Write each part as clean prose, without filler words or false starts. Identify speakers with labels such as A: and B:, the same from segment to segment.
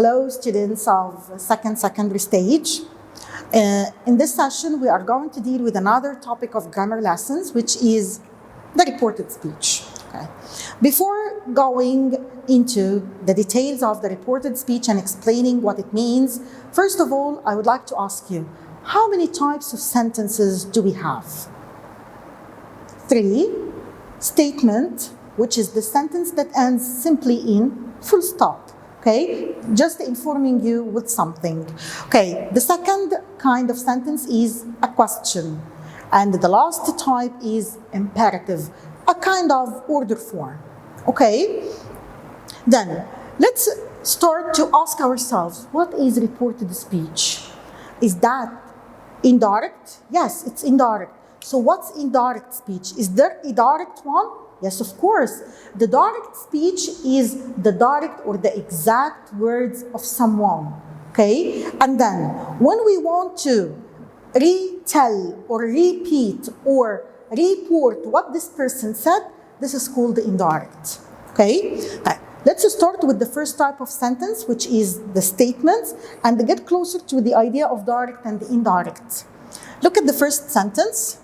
A: Hello, students of second secondary stage. In this session, we are going to deal with another topic of grammar lessons, which is the reported speech. Okay. Before going into the details of the reported speech and explaining what it means, first of all, I would like to ask you, how many types of sentences do we have? 3. Statement, which is the sentence that ends simply in full stop. Okay, just informing you with something. Okay, the second kind of sentence is a question. And the last type is imperative, a kind of order form. Okay, then let's start to ask ourselves, what is reported speech? Is that indirect? Yes, it's indirect. So what's indirect speech? Is there a direct one? Yes, of course. The direct speech is the direct or the exact words of someone, okay? And then when we want to retell or repeat or report what this person said, this is called indirect, okay? Let's start with the first type of sentence, which is the statements, and get closer to the idea of direct and indirect. Look at the first sentence.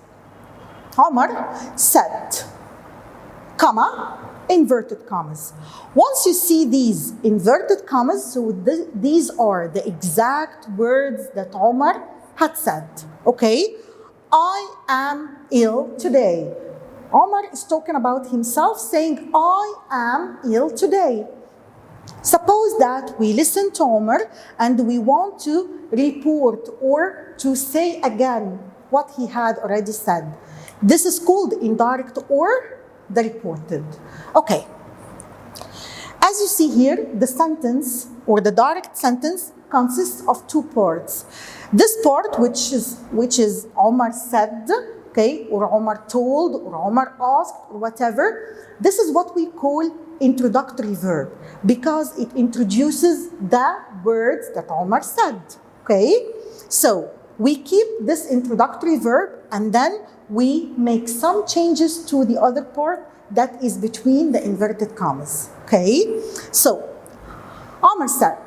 A: Omar said, comma, inverted commas. Once you see these inverted commas, so these are the exact words that Omar had said, okay? I am ill today. Omar is talking about himself saying, I am ill today. Suppose that we listen to Omar and we want to report or to say again what he had already said. This is called indirect or the reported. Okay. As you see here, the sentence or the direct sentence consists of two parts. This part, which is Omar said, okay, or Omar told, or Omar asked, or whatever, this is what we call introductory verb because it introduces the words that Omar said, okay? So we keep this introductory verb and then we make some changes to the other part that is between the inverted commas, okay? So, Omar said,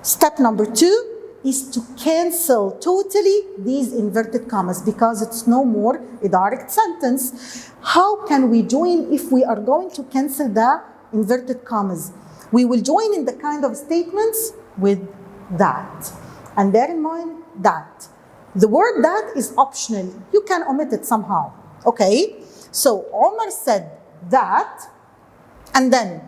A: step number 2 is to cancel totally these inverted commas because it's no more a direct sentence. How can we join if we are going to cancel the inverted commas? We will join in the kind of statements with that. And bear in mind that. The word that is optional. You can omit it somehow, okay? So Omar said that, and then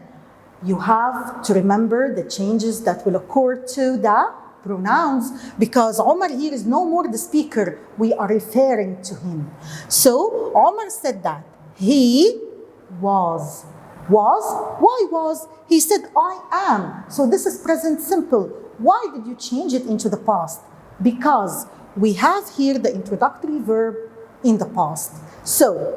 A: you have to remember the changes that will occur to the pronouns because Omar here is no more the speaker. We are referring to him. So Omar said that he was. Why was? He said, I am. So this is present simple. Why did you change it into the past? Because we have here the introductory verb in the past. So,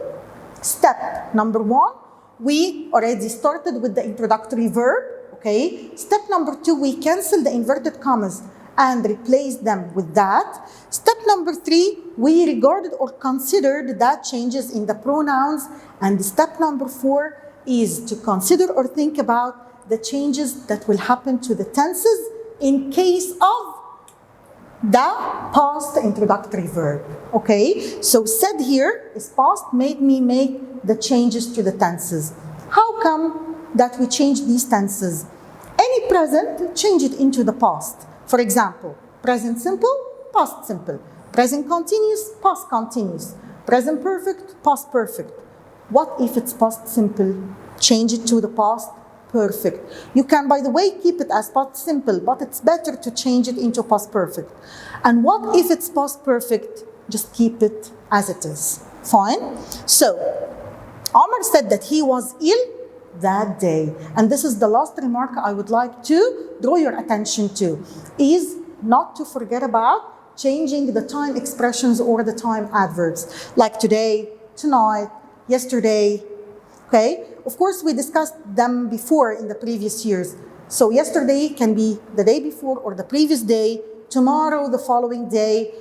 A: step number 1, we already started with the introductory verb, okay? Step number 2, we cancel the inverted commas and replace them with that. Step number 3, we regarded or considered that changes in the pronouns. And step number 4 is to consider or think about the changes that will happen to the tenses in case of the past introductory verb, okay? So said here is past made me make the changes to the tenses. How come that we change these tenses? Any present, change it into the past. For example, present simple, past simple. Present continuous, past continuous. Present perfect, past perfect. What if it's past simple? Change it to the past perfect. You can, by the way, keep it as past simple, but it's better to change it into past perfect. And what if it's past perfect? Just keep it as it is. Fine? So, Omar said that he was ill that day. And this is the last remark I would like to draw your attention to, is not to forget about changing the time expressions or the time adverbs, like today, tonight, yesterday, okay? Of course, we discussed them before in the previous years. So yesterday can be the day before or the previous day, tomorrow the following day,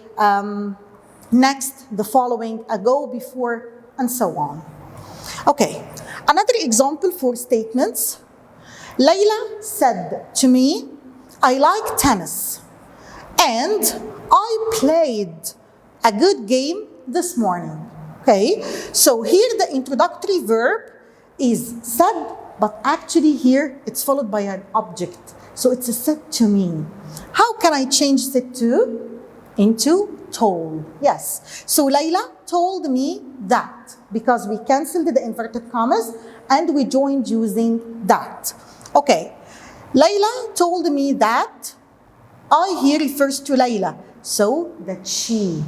A: next the following, ago, before, and so on. Okay, another example for statements. Layla said to me, I like tennis. And I played a good game this morning. Okay? So here the introductory verb is said, but actually here it's followed by an object. So it's a said to me. How can I change said to into told? Yes. So Layla told me that because we canceled the inverted commas and we joined using that. Okay. Layla told me that I here refers to Layla. So that she.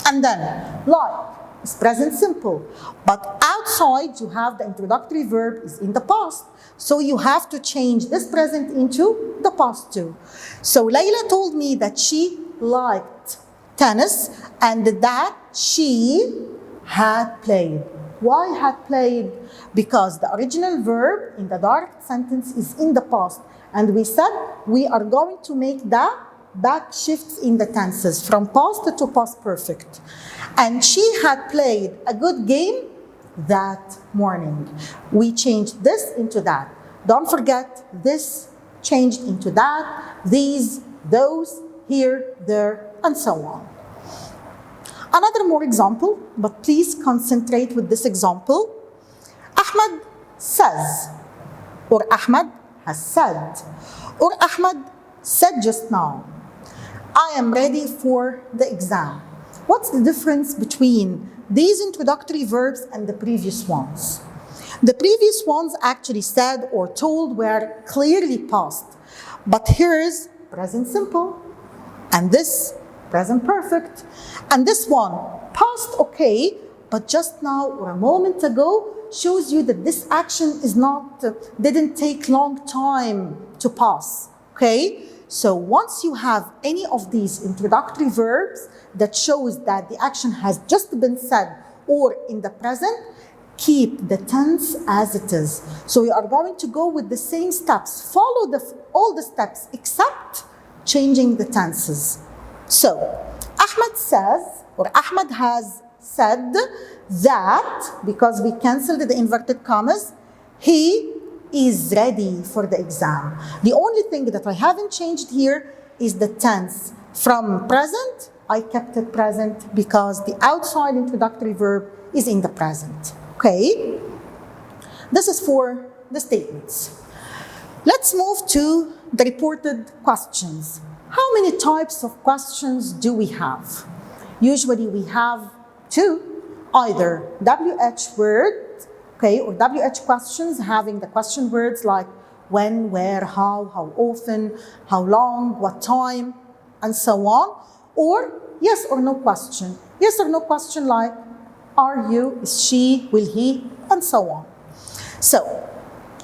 A: And then like is present simple. But outside you have the introductory verb is in the past. So you have to change this present into the past too. So Layla told me that she liked tennis and that she had played. Why had played? Because the original verb in the direct sentence is in the past. And we said we are going to make the back shifts in the tenses from past to past perfect. And she had played a good game that morning. We changed this into that. Don't forget this changed into that, these, those, here, there, and so on. Another more example, but please concentrate with this example. Ahmed says, or Ahmed has said, or Ahmed said just now, I am ready for the exam. What's the difference between these introductory verbs and the previous ones? The previous ones actually said or told were clearly past, but here is present simple, and this present perfect, and this one past okay, but just now or a moment ago shows you that this action is not didn't take long time to pass. Okay, so once you have any of these introductory verbs that shows that the action has just been said or in the present, keep the tense as it is. So we are going to go with the same steps. Follow all the steps except changing the tenses. So Ahmed says, or Ahmed has said that, because we canceled the inverted commas, he is ready for the exam. The only thing that I haven't changed here is the tense. From present, I kept it present because the outside introductory verb is in the present. Okay? This is for the statements. Let's move to the reported questions. How many types of questions do we have? Usually we have two, either WH word, okay, or WH questions having the question words like when, where, how often, how long, what time, and so on, or yes or no question. Yes or no question like are you, is she, will he, and so on. So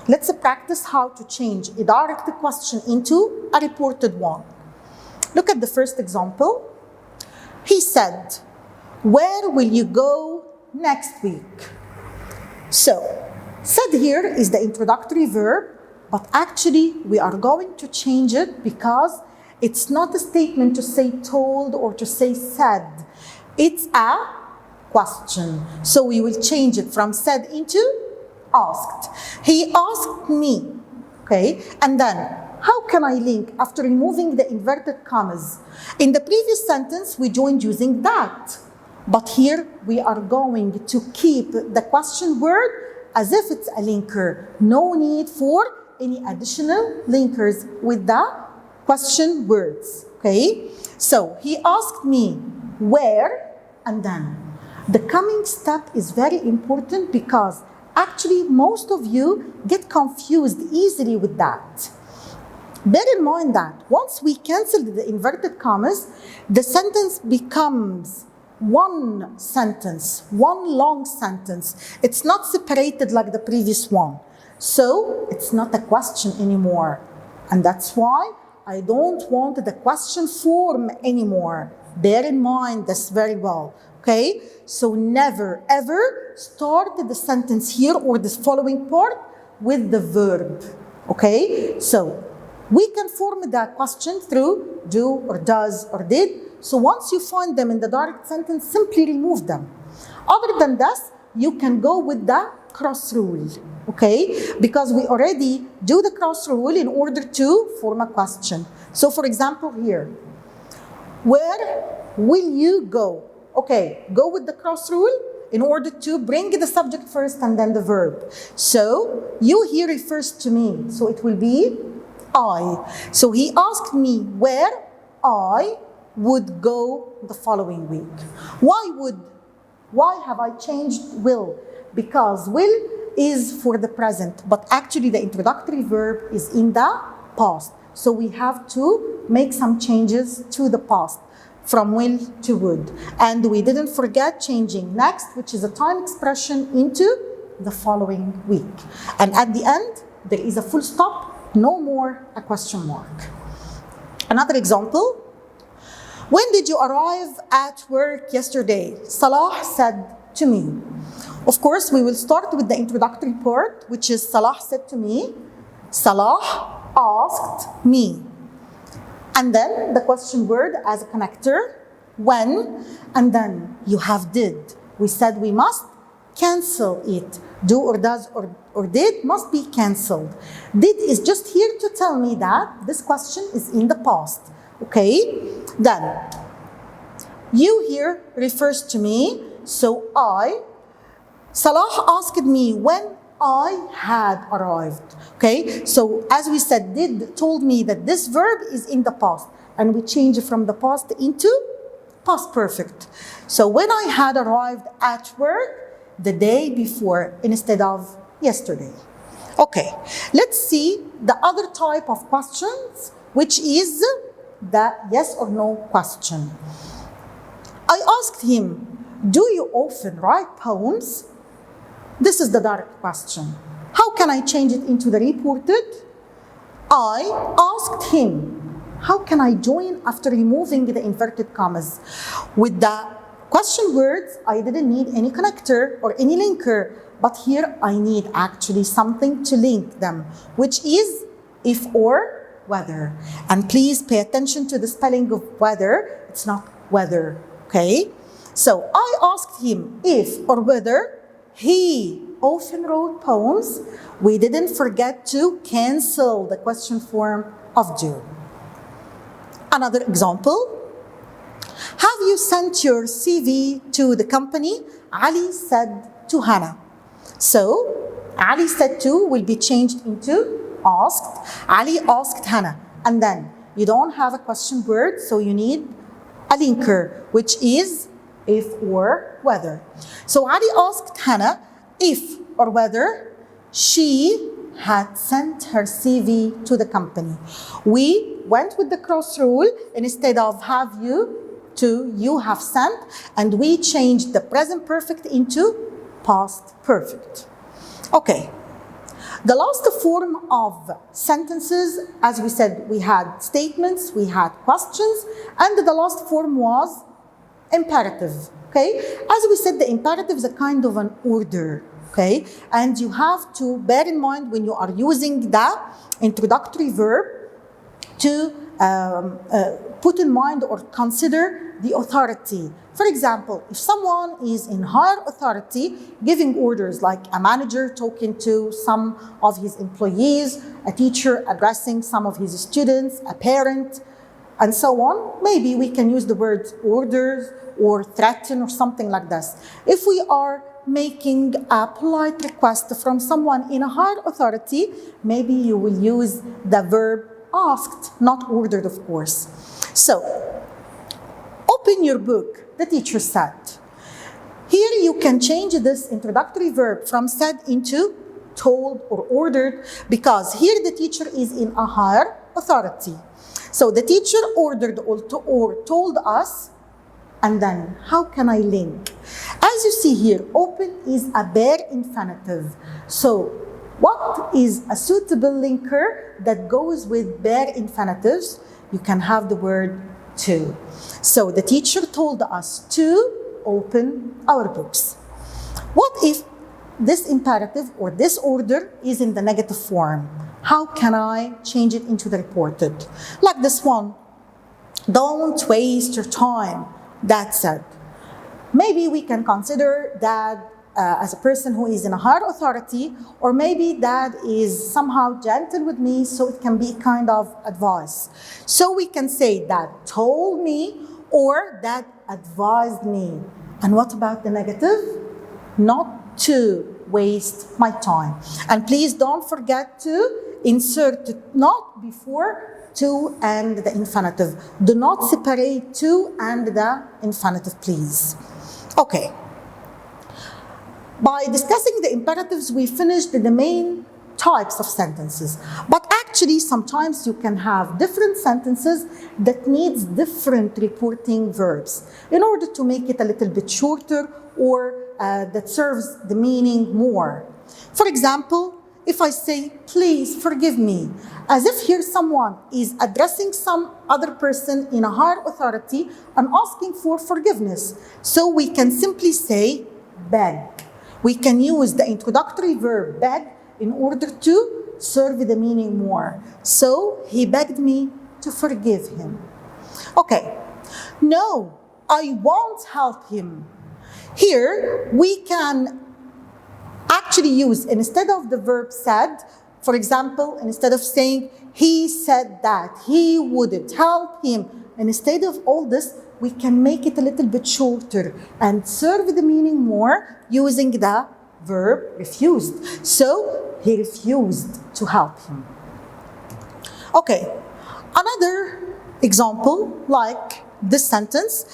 A: let's practice how to change a direct question into a reported one. Look at the first example. He said, where will you go next week? So, said here is the introductory verb, but actually we are going to change it because it's not a statement to say told or to say said. It's a question. So we will change it from said into asked. He asked me, okay? And then, how can I link after removing the inverted commas? In the previous sentence, we joined using that. But here, we are going to keep the question word as if it's a linker. No need for any additional linkers with the question words, okay? So, he asked me where, and then. The coming step is very important because actually most of you get confused easily with that. Bear in mind that once we cancel the inverted commas, the sentence becomes one sentence, one long sentence. It's not separated like the previous one. So it's not a question anymore. And that's why I don't want the question form anymore. Bear in mind this very well. Okay? So never ever start the sentence here or this following part with the verb. Okay? So we can form the question through do or does or did. So once you find them in the direct sentence, simply remove them. Other than this, you can go with the cross rule, okay? Because we already do the cross rule in order to form a question. So for example here, where will you go? Okay, go with the cross rule in order to bring the subject first and then the verb. So you here refers to me, so it will be I. So he asked me where I would go the following week. Why have I changed will? Because will is for the present, but actually the introductory verb is in the past. So we have to make some changes to the past, from will to would. And we didn't forget changing next, which is a time expression, into the following week. And at the end, there is a full stop, no more a question mark. Another example. When did you arrive at work yesterday? Salah said to me. Of course, we will start with the introductory part, which is Salah said to me. Salah asked me. And then the question word as a connector, when, and then you have did. We said we must cancel it. Do or does or did must be cancelled. Did is just here to tell me that this question is in the past. Okay? Then, you here refers to me, so Salah asked me when I had arrived. Okay? So, as we said, did told me that this verb is in the past, and we change it from the past into past perfect. So, when I had arrived at work the day before instead of yesterday. Okay, let's see the other type of questions, which is the yes or no question. I asked him, do you often write poems? This is the direct question. How can I change it into the reported? I asked him, how can I join after removing the inverted commas? With the question words, I didn't need any connector or any linker, but here I need actually something to link them, which is if or whether. And please pay attention to the spelling of whether. It's not whether, okay? So I asked him if or whether he often wrote poems. We didn't forget to cancel the question form of do. Another example. Have you sent your CV to the company? Ali said to Hannah. So Ali said to will be changed into asked. Ali asked Hannah, and then you don't have a question word, so you need a linker, which is if or whether. So Ali asked Hannah if or whether she had sent her CV to the company. We went with the cross rule. Instead of have you to you have sent, and we changed the present perfect into past perfect. Okay. The last form of sentences, as we said, we had statements, we had questions, and the last form was imperative, okay? As we said, the imperative is a kind of an order, okay? And you have to bear in mind when you are using the introductory verb to put in mind or consider the authority. For example, if someone is in higher authority, giving orders like a manager talking to some of his employees, a teacher addressing some of his students, a parent, and so on, maybe we can use the words orders or threaten or something like this. If we are making a polite request from someone in a higher authority, maybe you will use the verb asked, not ordered, of course. So, open your book, the teacher said. Here you can change this introductory verb from said into told or ordered, because here the teacher is in a higher authority. So the teacher ordered or told us, and then how can I link? As you see here, open is a bare infinitive. So what is a suitable linker that goes with bare infinitives? You can have the word to. So the teacher told us to open our books. What if this imperative or this order is in the negative form? How can I change it into the reported? Like this one. Don't waste your time. That said. Maybe we can consider that as a person who is in a higher authority, or maybe dad is somehow gentle with me, so it can be kind of advice. So we can say dad told me or dad advised me. And what about the negative? Not to waste my time. And please don't forget to insert not before to and the infinitive. Do not separate to and the infinitive, please. Okay. By discussing the imperatives, we finished the main types of sentences. But actually, sometimes you can have different sentences that needs different reporting verbs in order to make it a little bit shorter or that serves the meaning more. For example, if I say, please forgive me, as if here someone is addressing some other person in a higher authority and asking for forgiveness. So we can simply say, beg. We can use the introductory verb beg in order to serve the meaning more. So he begged me to forgive him. Okay, no, I won't help him. Here we can actually use, instead of the verb said, for example, instead of saying he said that he wouldn't help him, and instead of all this, we can make it a little bit shorter and serve the meaning more using the verb refused. So he refused to help him. Okay, another example like this sentence,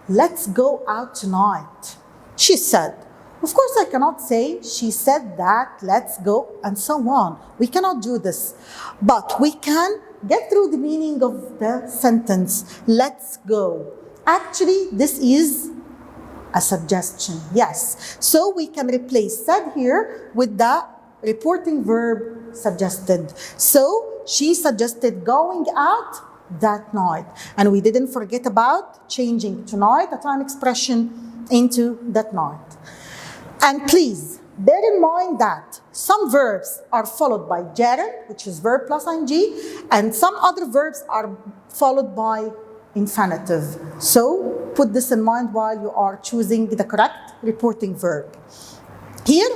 A: let's go out tonight. She said. Of course, I cannot say she said that, let's go, and so on. We cannot do this. But we can get through the meaning of the sentence, let's go. Actually, this is a suggestion, yes. So we can replace said here with the reporting verb suggested. So she suggested going out that night. And we didn't forget about changing tonight, a time expression, into that night. And please, bear in mind that some verbs are followed by gerund, which is verb plus ing, and some other verbs are followed by infinitive. So put this in mind while you are choosing the correct reporting verb. Here,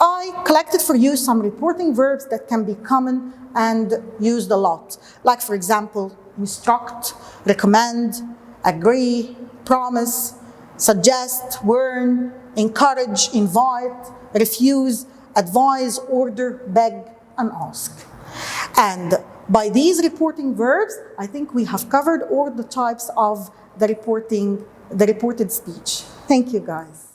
A: I collected for you some reporting verbs that can be common and used a lot. Like, for example, instruct, recommend, agree, promise, suggest, warn, encourage, invite, refuse, advise, order, beg, and ask. And by these reporting verbs, I think we have covered all the types of the reported speech. Thank you, guys.